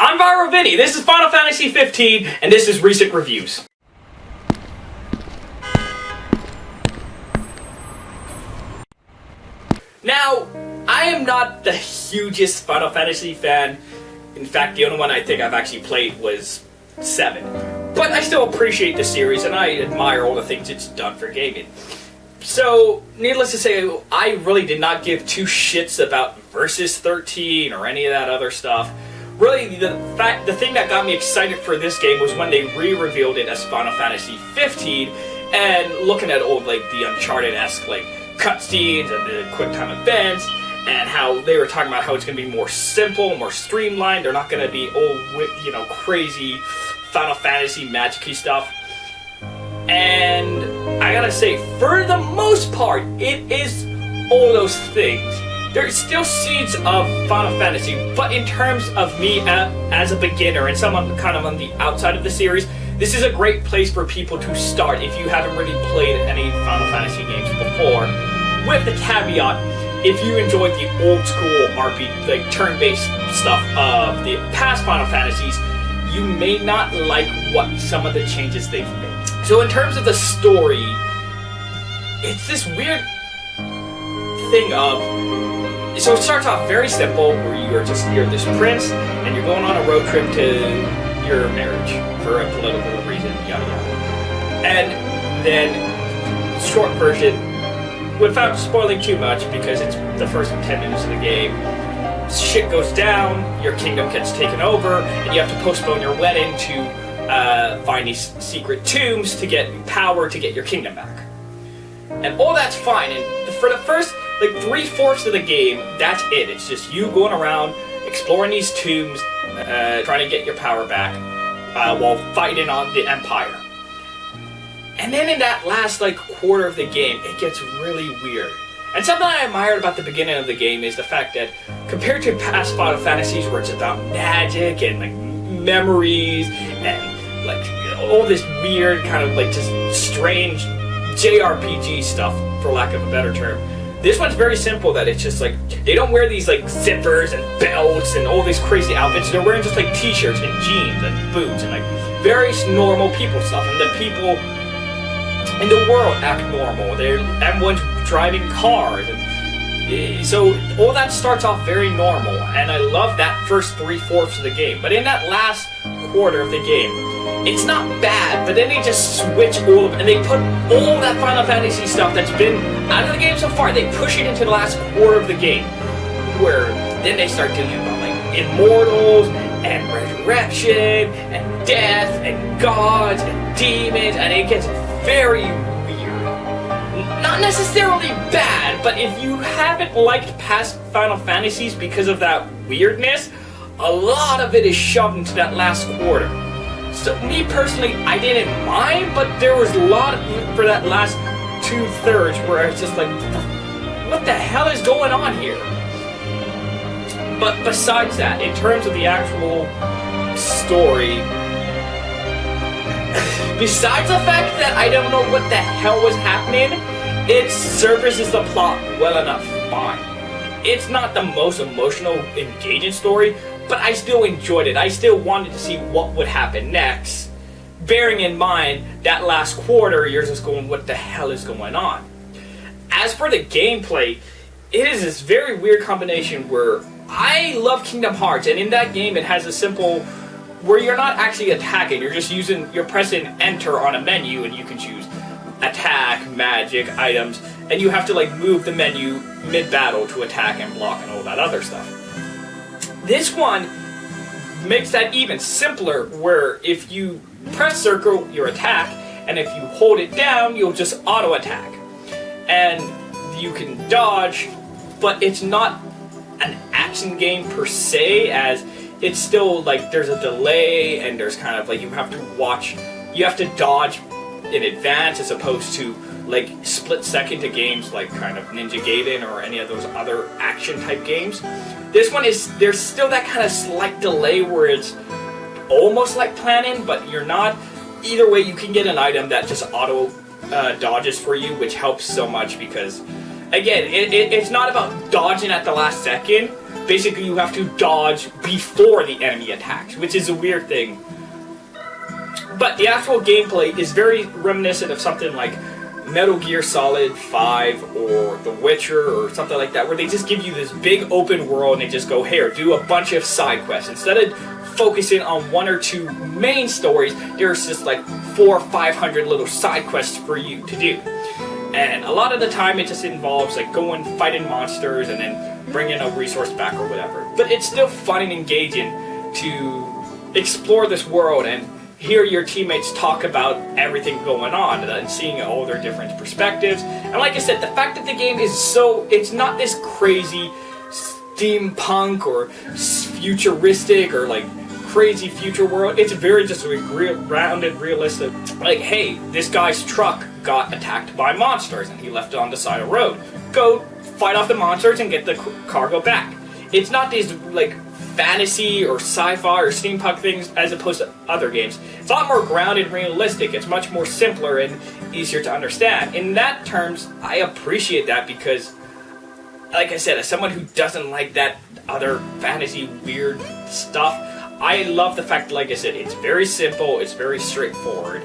I'm Viral Vinnie, this is Final Fantasy 15, and this is Recent Reviews. Now, I am not the hugest Final Fantasy fan. In fact, the only one I think I've actually played was 7. But I still appreciate the series, and I admire all the things it's done for gaming. So, needless to say, I really did not give two shits about Versus 13 or any of that other stuff. Really, the thing that got me excited for this game was when they re-revealed it as Final Fantasy 15, and looking at all like the Uncharted-esque like cutscenes and the quick time events, and how they were talking about how it's going to be more simple, more streamlined. They're not going to be all crazy Final Fantasy magic-y stuff. And I gotta say, for the most part, it is all those things. There's still seeds of Final Fantasy, but in terms of me as a beginner and someone kind of on the outside of the series, this is a great place for people to start if you haven't really played any Final Fantasy games before. With the caveat, if you enjoyed the old school RPG, like turn-based stuff of the past Final Fantasies, you may not like some of the changes they've made. So in terms of the story, it's this weird thing of... So it starts off very simple, where you're this prince, and you're going on a road trip to your marriage for a political reason, yada yada. And then, short version, without spoiling too much, because it's the first 10 minutes of the game, shit goes down, your kingdom gets taken over, and you have to postpone your wedding to find these secret tombs to get power to get your kingdom back. And all that's fine, and for the first like 3/4 of the game, that's it. It's just you going around, exploring these tombs, trying to get your power back, while fighting on the Empire. And then in that last like quarter of the game, it gets really weird. And something I admired about the beginning of the game is the fact that compared to past Final Fantasies where it's about magic and like memories and like all this weird kind of like just strange JRPG stuff, for lack of a better term, this one's very simple, that it's just like they don't wear these like zippers and belts and all these crazy outfits. They're wearing just like t-shirts and jeans and boots and like very normal people stuff, and the people in the world act normal. Everyone's driving cars, and so all that starts off very normal, and I love that first 3/4 of the game. But in that last quarter of the game, it's not bad, but then they just switch all of it, and they put all that Final Fantasy stuff that's been out of the game so far, they push it into the last quarter of the game, where then they start dealing about like immortals, and resurrection, and death, and gods, and demons, and it gets very weird. Not necessarily bad, but if you haven't liked past Final Fantasies because of that weirdness, a lot of it is shoved into that last quarter. So me personally, I didn't mind, but there was a lot for that last 2/3 where I was just like, what the hell is going on here? But besides that, in terms of the actual story, besides the fact that I don't know what the hell was happening, it surfaces the plot well enough, fine. It's not the most emotional, engaging story, but I still enjoyed it. I still wanted to see what would happen next. Bearing in mind, that last quarter, you're just going, what the hell is going on? As for the gameplay, it is this very weird combination where I love Kingdom Hearts, and in that game it has a simple, where you're not actually attacking, you're pressing enter on a menu, and you can choose attack, magic, items, and you have to like move the menu mid-battle to attack and block and all that other stuff. This one makes that even simpler, where if you press circle, you attack, and if you hold it down, you'll just auto-attack. And you can dodge, but it's not an action game per se, as it's still like there's a delay, and there's kind of like you have to dodge in advance, as opposed to like split-second to games like kind of Ninja Gaiden or any of those other action-type games. This one there's still that kind of slight delay where it's almost like planning, but you're not. Either way, you can get an item that just auto dodges for you, which helps so much because again, it's not about dodging at the last second. Basically, you have to dodge before the enemy attacks, which is a weird thing. But the actual gameplay is very reminiscent of something like Metal Gear Solid 5 or The Witcher or something like that, where they just give you this big open world and they just go, here, do a bunch of side quests. Instead of focusing on one or two main stories, there's just like 400 or 500 little side quests for you to do. And a lot of the time it just involves like going fighting monsters and then bringing a resource back or whatever. But it's still fun and engaging to explore this world and hear your teammates talk about everything going on and seeing all their different perspectives. And like I said, the fact that the game is it's not this crazy steampunk or futuristic or like crazy future world. It's very just grounded, realistic. Like, hey, this guy's truck got attacked by monsters and he left it on the side of the road. Go fight off the monsters and get the cargo back. It's not these like fantasy or sci-fi or steampunk things as opposed to other games. It's a lot more grounded and realistic. It's much more simpler and easier to understand. In that terms, I appreciate that because, like I said, as someone who doesn't like that other fantasy weird stuff, I love the fact, like I said, it's very simple, it's very straightforward.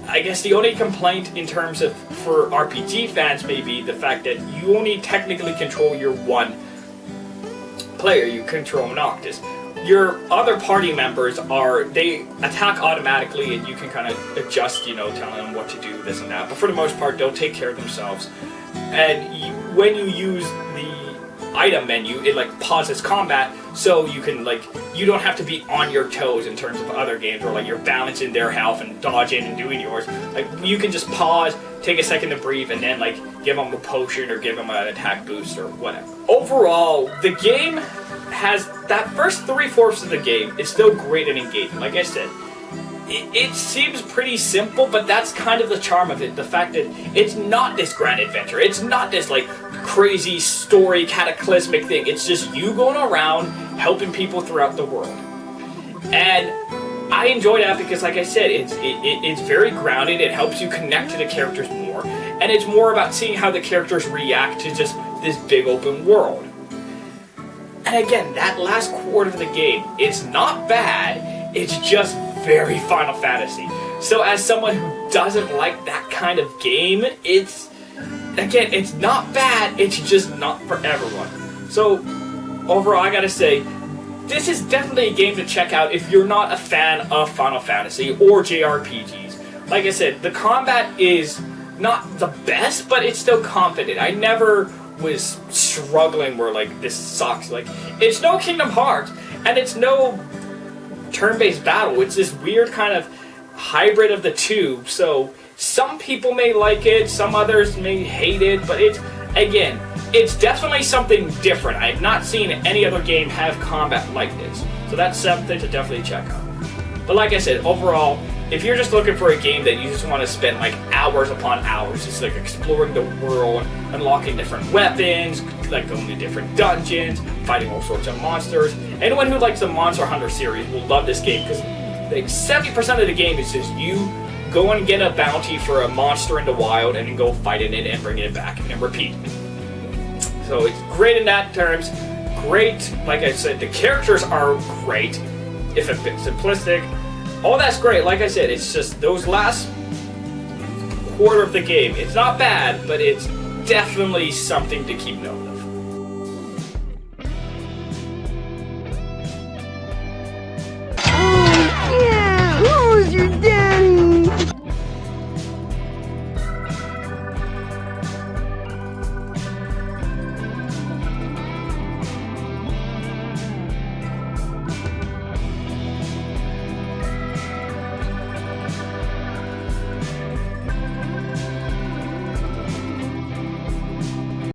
I guess the only complaint in terms of for RPG fans may be the fact that you only technically control your one player. You control Noctis. Your other party members they attack automatically and you can kind of adjust, telling them what to do, this and that. But for the most part, they'll take care of themselves. And when you use the item menu, it like pauses combat, so you can you don't have to be on your toes in terms of other games where you're balancing their health and dodging and doing yours. You can just pause, take a second to breathe, and then give them a potion or give them an attack boost or whatever. Overall, the game has that first 3/4 of the game is still great and engaging. Like I said, it seems pretty simple, but that's kind of the charm of it. The fact that it's not this grand adventure. It's not this crazy story cataclysmic thing. It's just you going around helping people throughout the world. And I enjoy that because, like I said, it's very grounded. It helps you connect to the characters more. And it's more about seeing how the characters react to just this big open world. And again, that last quarter of the game, it's not bad. It's just very Final Fantasy. So as someone who doesn't like that kind of game, it's not bad, it's just not for everyone. So overall, I gotta say, this is definitely a game to check out if you're not a fan of Final Fantasy or JRPGs. Like I said, the combat is not the best, but it's still competent. I never was struggling where this sucks. It's no Kingdom Hearts, and it's no turn-based battle. It's this weird kind of hybrid of the two. So some people may like it, some others may hate it, but it's definitely something different. I've not seen any other game have combat like this. So that's something to definitely check out. But like I said, overall, if you're just looking for a game that you just want to spend hours upon hours, just exploring the world, unlocking different weapons, going to different dungeons, fighting all sorts of monsters. Anyone who likes the Monster Hunter series will love this game because 70% of the game is just you go and get a bounty for a monster in the wild and then go fighting it and bringing it back and repeat. So it's great in that terms. Great, like I said, the characters are great, if a bit simplistic. All that's great. Like I said, it's just those last quarter of the game. It's not bad, but it's definitely something to keep note of.